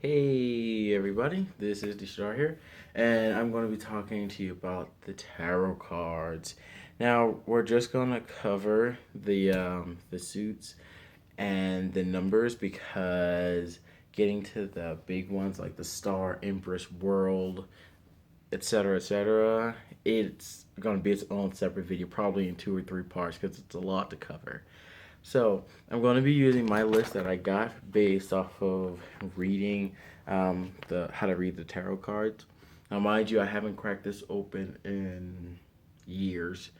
Hey everybody, this is Dishar here, and I'm going to be talking to you about the tarot cards. Now we're just going to cover the suits and the numbers because getting to the big ones like the Star, Empress, World, etc., it's going to be its own separate video, probably in 2 or 3 parts because it's a lot to cover. So I'm going to be using my list that I got based off of reading the how to read the tarot cards. Now, mind you, I haven't cracked this open in years,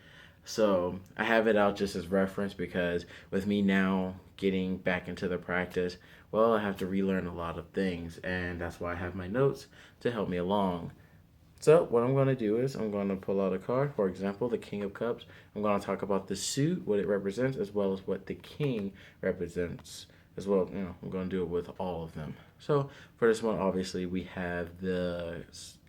so I have it out just as reference because with me now getting back into the practice, well, I have to relearn a lot of things, and that's why I have my notes to help me along. So what I'm going to do is I'm going to pull out a card. For example, the King of Cups. I'm going to talk about the suit, what it represents, as well as what the King represents. As well, I'm going to do it with all of them. So for this one, obviously, we have the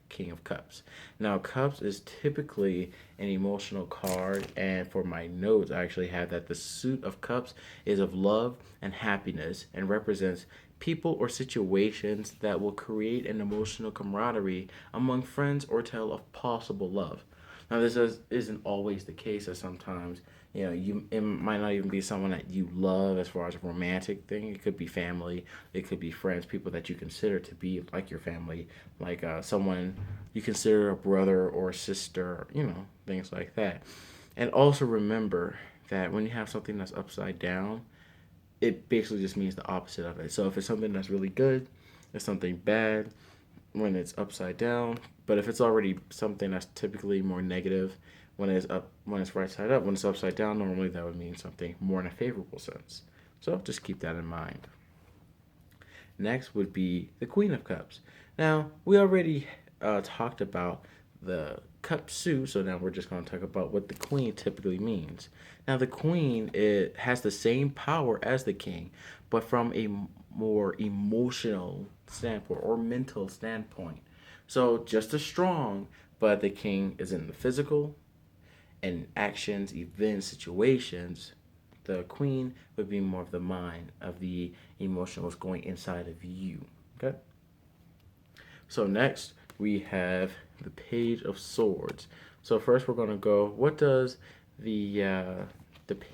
King of Cups. Now, Cups is typically an emotional card, and for my notes, I actually have that the suit of Cups is of love and happiness and represents people or situations that will create an emotional camaraderie among friends or tell of possible love. Now, isn't always the case, as sometimes it might not even be someone that you love as far as a romantic thing. It could be family, it could be friends, people that you consider to be like your family, like someone you consider a brother or a sister, things like that. And also remember that when you have something that's upside down, it basically just means the opposite of it. So if it's something that's really good, it's something bad when it's upside down. But if it's already something that's typically more negative when it's right side up, when it's upside down, normally that would mean something more in a favorable sense. So just keep that in mind. Next would be the Queen of Cups. Now, we already talked about the cup suit, so now we're just going to talk about what the queen typically means. Now, the queen, it has the same power as the king, but from a more emotional standpoint or mental standpoint. So just as strong, but the king is in the physical and actions, events, situations. The queen would be more of the mind, of the emotions going inside of you. Okay? So next we have the Page of Swords. So first we're going to go, what does the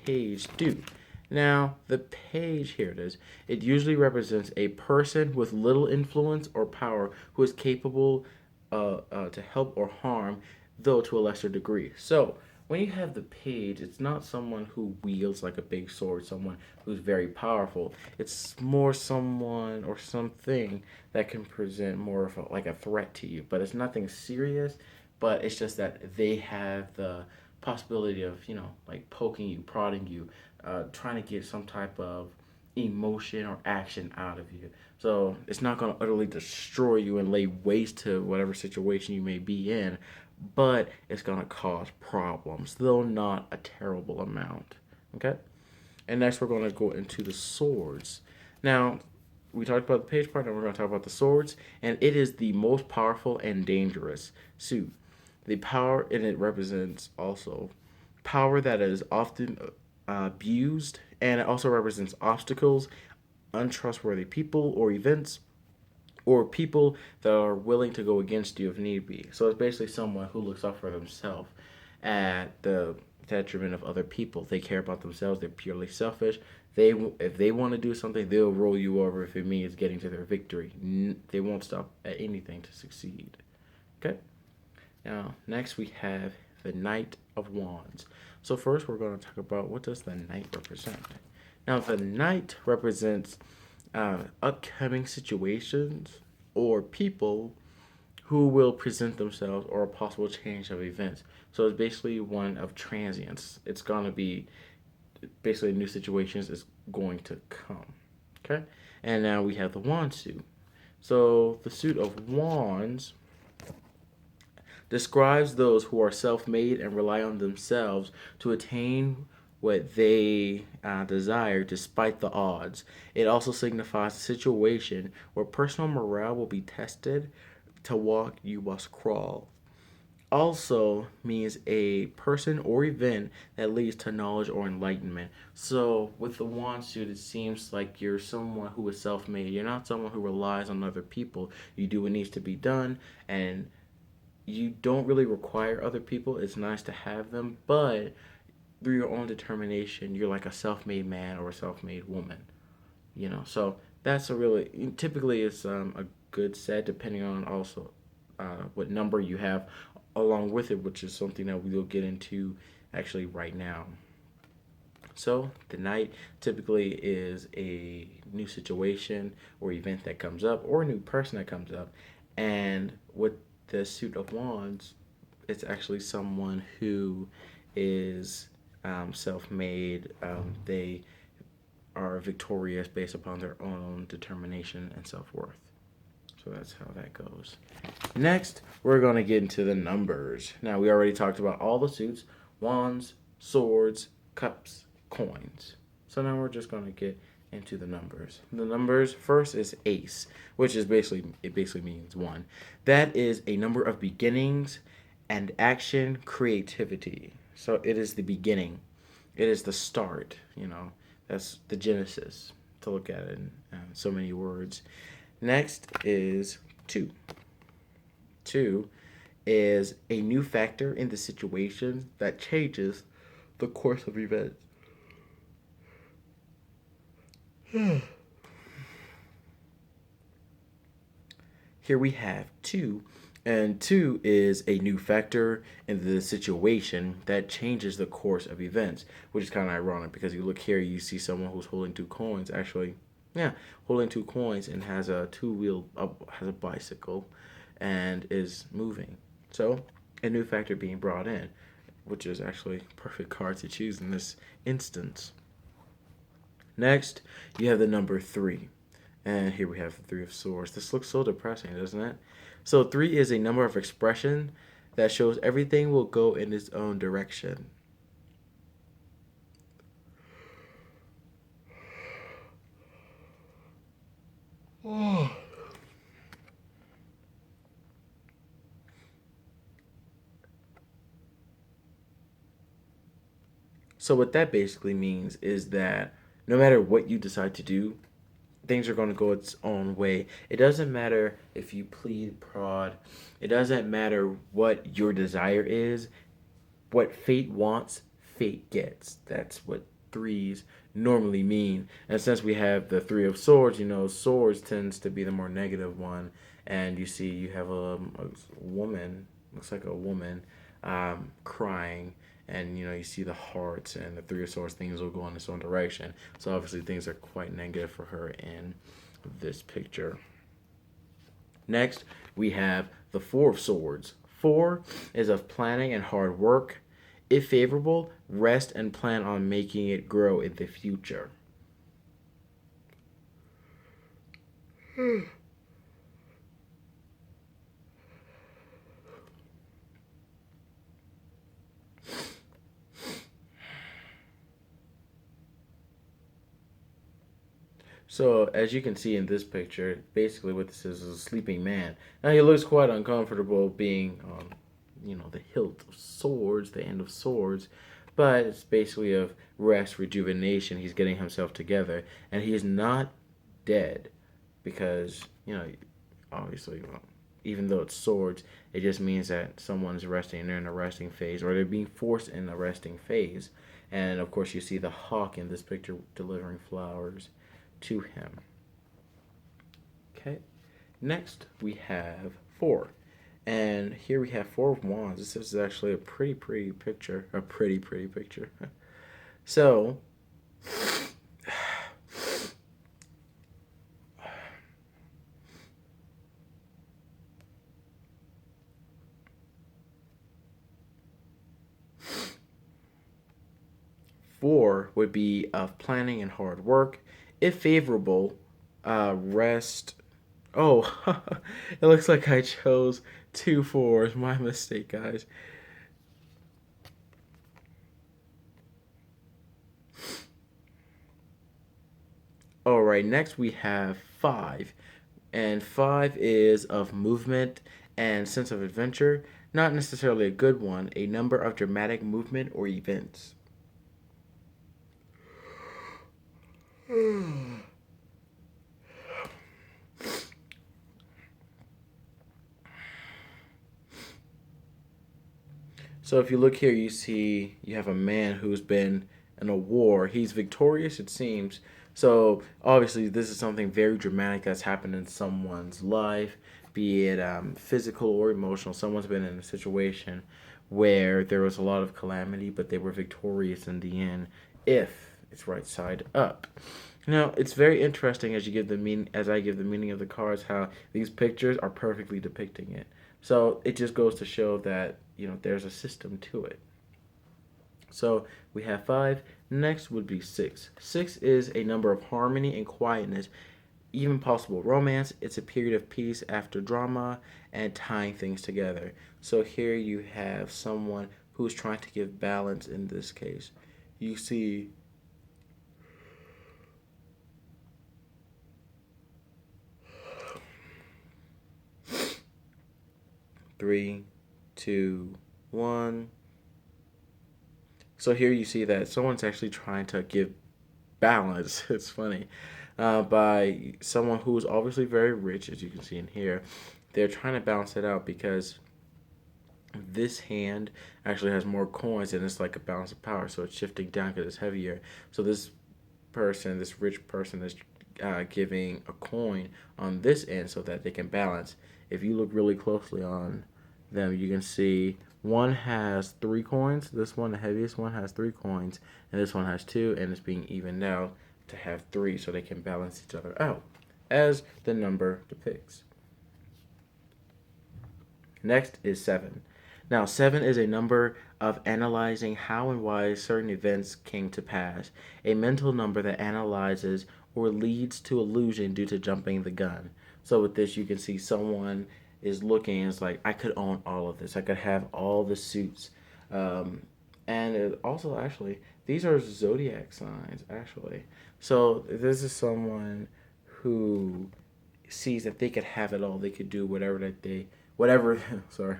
page do? Now, the page, here it is. It usually represents a person with little influence or power who is capable to help or harm, though to a lesser degree. So, when you have the page, it's not someone who wields like a big sword, someone who's very powerful. It's more someone or something that can present more of like a threat to you, but it's nothing serious. But it's just that they have the possibility of like poking you, prodding you, trying to get some type of emotion or action out of you. So it's not going to utterly destroy you and lay waste to whatever situation you may be in, but it's going to cause problems, though not a terrible amount. Okay? And next, we're going to go into the swords. Now, we talked about the page part, and we're going to talk about the swords, and it is the most powerful and dangerous suit. The power in it represents also power that is often abused, and it also represents obstacles, untrustworthy people or events, or people that are willing to go against you if need be. So it's basically someone who looks out for themselves at the detriment of other people. They care about themselves. They're purely selfish. If they want to do something, they'll roll you over if it means getting to their victory. They won't stop at anything to succeed. Okay. Now, next we have the Knight of Wands. So first we're going to talk about what does the Knight represent. Now, the Knight represents upcoming situations or people who will present themselves or a possible change of events. So it's basically one of transience. It's going to be basically new situations is going to come. Okay? And now we have the wand suit. So the suit of wands describes those who are self made and rely on themselves to attain what they desire despite the odds. It also signifies a situation where personal morale will be tested. To walk, you must crawl. also means a person or event that leads to knowledge or enlightenment. So with the wand suit, it seems like you're someone who is self-made. You're not someone who relies on other people. You do what needs to be done, and you don't really require other people. It's nice to have them, but through your own determination, you're like a self-made man or a self-made woman. So that's a really typically it's a good set depending on also what number you have along with it, which is something that we'll get into actually right now. So the knight typically is a new situation or event that comes up or a new person that comes up, and with the suit of wands, it's actually someone who is self-made. They are victorious based upon their own determination and self-worth. So that's how that goes. Next, we're going to get into the numbers. Now, we already talked about all the suits: wands, swords, cups, coins. So now we're just going to get into the numbers. The numbers first is ace, which is basically means one. That is a number of beginnings and action, creativity. So it is the beginning. It is the start, That's the genesis, to look at it in so many words. Next is two. Two is a new factor in the situation that changes the course of events. Here we have two, and two is a new factor in the situation that changes the course of events, which is kind of ironic because you look here, you see someone who's holding two coins, actually, yeah, holding two coins and has a has a bicycle, and is moving. So, a new factor being brought in, which is actually a perfect card to choose in this instance. Next, you have the number three. And here we have the Three of Swords. This looks so depressing, doesn't it? So three is a number of expression that shows everything will go in its own direction. Oh. So what that basically means is that no matter what you decide to do, things are going to go its own way. It doesn't matter if you plead, prod. It doesn't matter what your desire is. What fate wants, fate gets. That's what threes normally mean. And since we have the Three of Swords, swords tends to be the more negative one. And you see, you have a woman, looks like a woman, crying. And you see the hearts and the Three of Swords. Things will go in its own direction. So obviously, things are quite negative for her in this picture. Next, we have the Four of Swords. Four is of planning and hard work. If favorable, rest and plan on making it grow in the future. So, as you can see in this picture, basically what this is a sleeping man. Now, he looks quite uncomfortable being on, the hilt of swords, the end of swords, but it's basically of rest, rejuvenation. He's getting himself together, and he is not dead because, obviously, well, even though it's swords, it just means that someone's resting, they're in a resting phase, or they're being forced in a resting phase. And of course, you see the hawk in this picture delivering flowers to him. Okay, next we have four. And here we have Four of Wands. This is actually a pretty picture. A pretty picture. So, four would be of planning and hard work. If favorable, rest. Oh, it looks like I chose two fours. My mistake, guys. All right, next we have five. And 5 is of movement and sense of adventure, not necessarily a good one, a number of dramatic movement or events. So if you look here, you see you have a man who's been in a war. He's victorious, it seems. So obviously, this is something very dramatic that's happened in someone's life, be it physical or emotional. Someone's been in a situation where there was a lot of calamity, but they were victorious in the end. If it's right side up. Now it's very interesting as you give the mean as I give the meaning of the cards, how these pictures are perfectly depicting it. So it just goes to show that there's a system to it. So we have 5. Next would be 6. 6 is a number of harmony and quietness, even possible romance. It's a period of peace after drama and tying things together. So here you have someone who's trying to give balance in this case. You see 3, 2, 1. So here you see that someone's actually trying to give balance. It's funny. By someone who's obviously very rich, as you can see in here. They're trying to balance it out because this hand actually has more coins and it's like a balance of power. So it's shifting down because it's heavier. So this rich person is giving a coin on this end so that they can balance. If you look really closely on them, you can see one has 3 coins. This one, the heaviest one, has 3 coins, and this one has 2, and it's being evened out to have 3 so they can balance each other out, as the number depicts. Next is 7. Now, 7 is a number of analyzing how and why certain events came to pass, a mental number that analyzes or leads to illusion due to jumping the gun. So, with this, you can see someone is looking and it's like, I could own all of this, I could have all the suits. And it also, actually, these are zodiac signs, actually. So, this is someone who sees that they could have it all. They could do whatever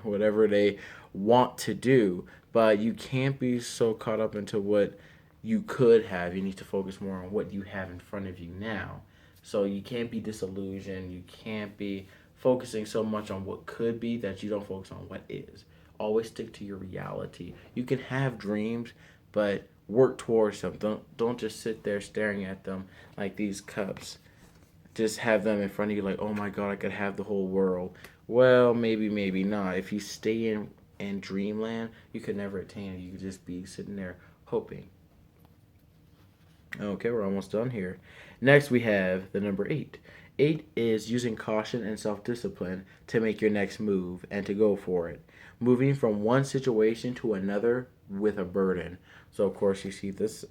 whatever they want to do. But you can't be so caught up into what you could have. You need to focus more on what you have in front of you now. So you can't be disillusioned. You can't be focusing so much on what could be that you don't focus on what is. Always stick to your reality. You can have dreams, but work towards them. Don't just sit there staring at them like these cups. Just have them in front of you like, oh my god, I could have the whole world. Well, maybe, maybe not. If you stay in dreamland, you could never attain it. You could just be sitting there hoping. Okay, we're almost done here. Next, we have the number 8. 8 is using caution and self discipline to make your next move and to go for it. Moving from one situation to another with a burden. So, of course, you see this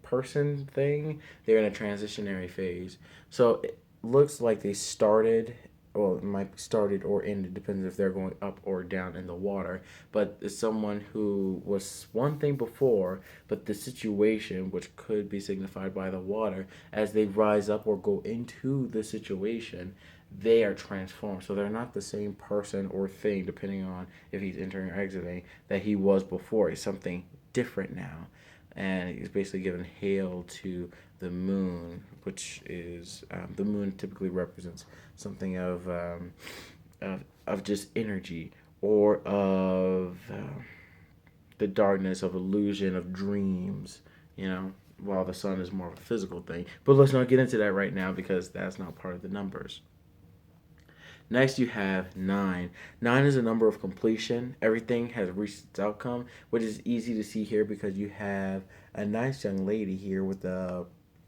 person thing, they're in a transitionary phase. So it looks like they started, well, it might be started or ended, depends if they're going up or down in the water. But it's someone who was one thing before, but the situation, which could be signified by the water, as they rise up or go into the situation, they are transformed. So they're not the same person or thing, depending on if he's entering or exiting, that he was before. It's something different now. And he's basically given hail to the moon, which is the moon typically represents something of just energy or of the darkness of illusion of dreams, while the sun is more of a physical thing. But let's not get into that right now because that's not part of the numbers. Next, you have 9. 9 is a number of completion. Everything has reached its outcome, which is easy to see here because you have a nice young lady here with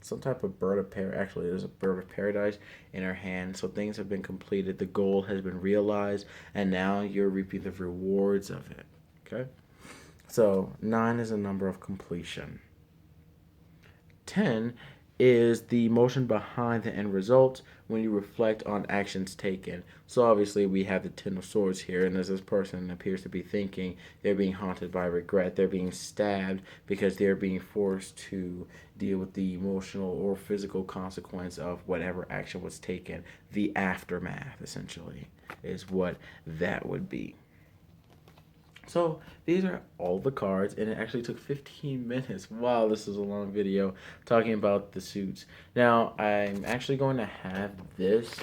some type of bird of paradise. Actually, there's a bird of paradise in her hand. So things have been completed. The goal has been realized, and now you're reaping the rewards of it. Okay? So 9 is a number of completion. 10 is the emotion behind the end result when you reflect on actions taken. So obviously we have the Ten of Swords here, and as this person appears to be thinking, they're being haunted by regret. They're being stabbed because they're being forced to deal with the emotional or physical consequence of whatever action was taken. The aftermath, essentially, is what that would be. So these are all the cards, and it actually took 15 minutes. Wow, this is a long video talking about the suits. Now I'm actually going to have this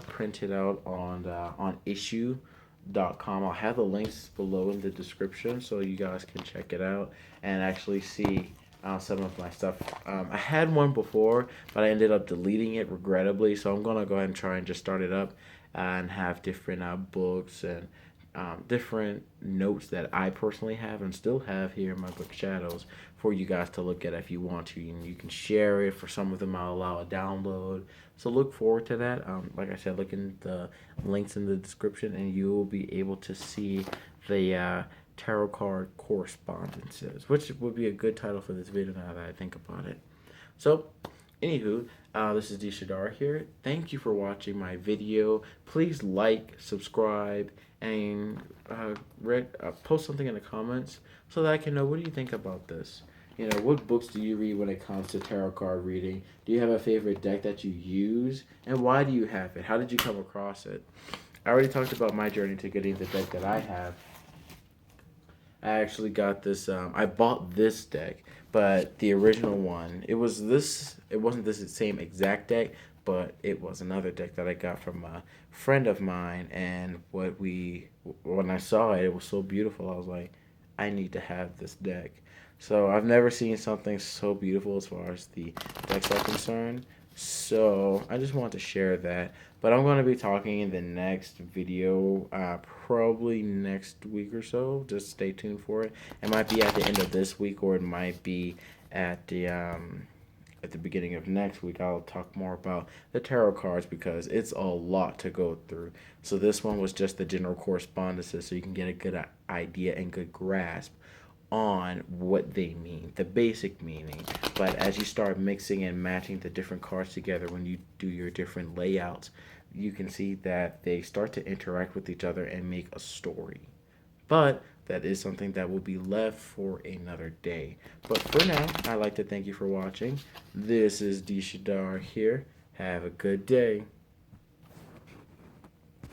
printed out on issue.com. I'll have the links below in the description so you guys can check it out and actually see some of my stuff. I had one before, but I ended up deleting it regrettably. So I'm gonna go ahead and try and just start it up and have different books and different notes that I personally have and still have here in my book Shadows for you guys to look at if you want to. And you can share it. For some of them, I'll allow a download. So look forward to that. Like I said, look in the links in the description, and you will be able to see the tarot card correspondences, which would be a good title for this video now that I think about it. So, anywho, this is D. Shadar here. Thank you for watching my video. Please like, subscribe, and post something in the comments so that I can know, what do you think about this? You know, what books do you read when it comes to tarot card reading? Do you have a favorite deck that you use? And why do you have it? How did you come across it? I already talked about my journey to getting the deck that I have. I actually got this, I bought this deck, but the original one, it wasn't this same exact deck, but it was another deck that I got from a friend of mine, and when I saw it, it was so beautiful, I was like, I need to have this deck. So I've never seen something so beautiful as far as the decks are concerned. So I just want to share that. But I'm going to be talking in the next video, probably next week or so. Just stay tuned for it. It might be at the end of this week, or it might be at the beginning of next week. I'll talk more about the tarot cards because it's a lot to go through. So this one was just the general correspondences, so you can get a good idea and good grasp on what they mean, the basic meaning. But as you start mixing and matching the different cards together when you do your different layouts, you can see that they start to interact with each other and make a story. But that is something that will be left for another day. But for now, I'd like to thank you for watching. This is D. Shadar here. Have a good day.